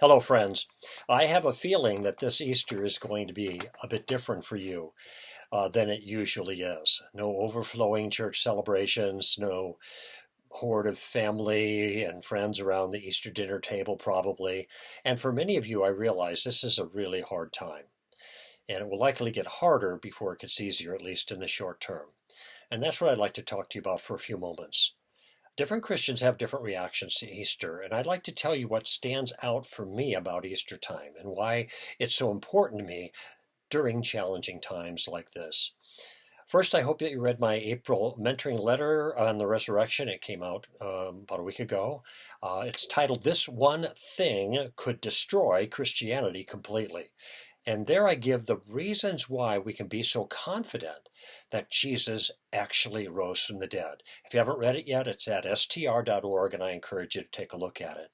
Hello, friends. I have a feeling that this Easter is going to be a bit different for you than it usually is. No overflowing church celebrations, no horde of family and friends around the Easter dinner table, probably. And for many of you, I realize this is a really hard time. And it will likely get harder before it gets easier, at least in the short term. And that's what I'd like to talk to you about for a few moments. Different Christians have different reactions to Easter, and I'd like to tell you what stands out for me about Easter time and why it's so important to me during challenging times like this. First, I hope that you read my April mentoring letter on the resurrection. It came out about a week ago. It's titled, "This One Thing Could Destroy Christianity Completely." And there I give the reasons why we can be so confident that Jesus actually rose from the dead. If you haven't read it yet, it's at str.org, and I encourage you to take a look at it.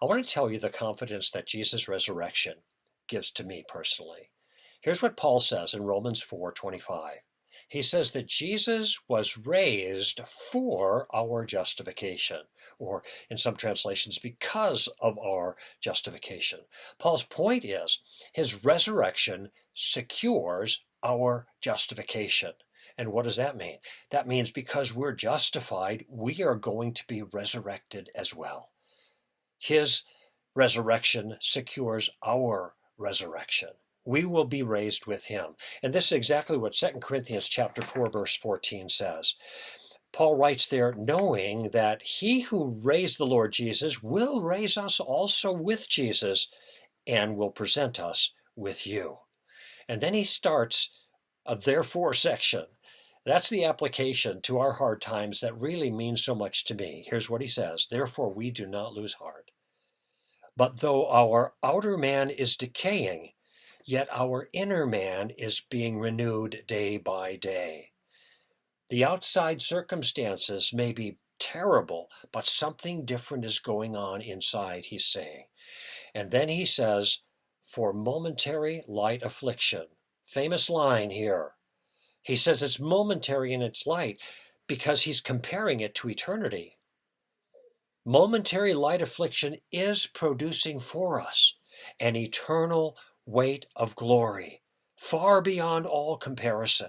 I want to tell you the confidence that Jesus' resurrection gives to me personally. Here's what Paul says in Romans 4:25. He says that Jesus was raised for our justification, or in some translations, because of our justification. Paul's point is his resurrection secures our justification. And what does that mean? That means because we're justified, we are going to be resurrected as well. His resurrection secures our resurrection. We will be raised with him. And this is exactly what 2 Corinthians chapter 4, verse 14 says. Paul writes there, knowing that he who raised the Lord Jesus will raise us also with Jesus and will present us with you. And then he starts a therefore section. That's the application to our hard times that really means so much to me. Here's what he says. Therefore, we do not lose heart. But though our outer man is decaying, yet our inner man is being renewed day by day. The outside circumstances may be terrible, but something different is going on inside, he's saying. And then he says, for momentary light affliction. Famous line here. He says it's momentary in its light because he's comparing it to eternity. Momentary light affliction is producing for us an eternal weight of glory, far beyond all comparison.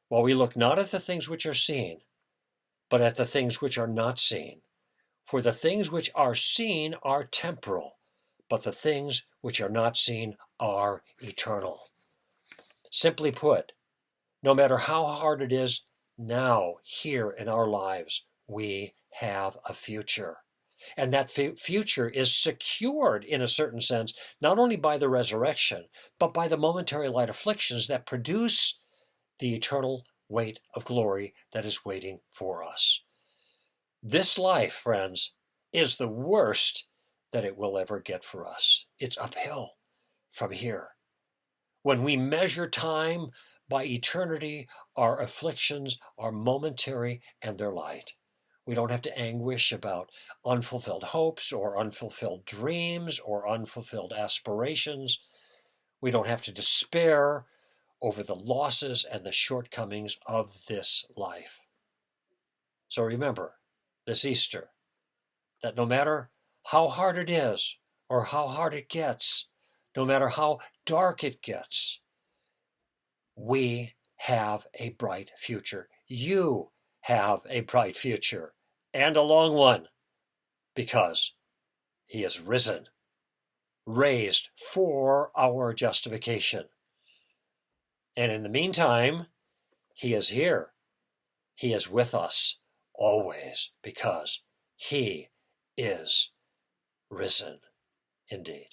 While we look not at the things which are seen, but at the things which are not seen. For the things which are seen are temporal, but the things which are not seen are eternal. Simply put, no matter how hard it is now, here in our lives, we have a future. And that future is secured in a certain sense, not only by the resurrection, but by the momentary light afflictions that produce the eternal weight of glory that is waiting for us. This life, friends, is the worst that it will ever get for us. It's uphill from here. When we measure time by eternity, our afflictions are momentary and they're light. We don't have to anguish about unfulfilled hopes or unfulfilled dreams or unfulfilled aspirations. We don't have to despair over the losses and the shortcomings of this life. So remember, this Easter, that no matter how hard it is or how hard it gets, no matter how dark it gets, we have a bright future. You have a bright future, and a long one, because he is risen, raised for our justification. And in the meantime, he is here. He is with us always, because he is risen indeed.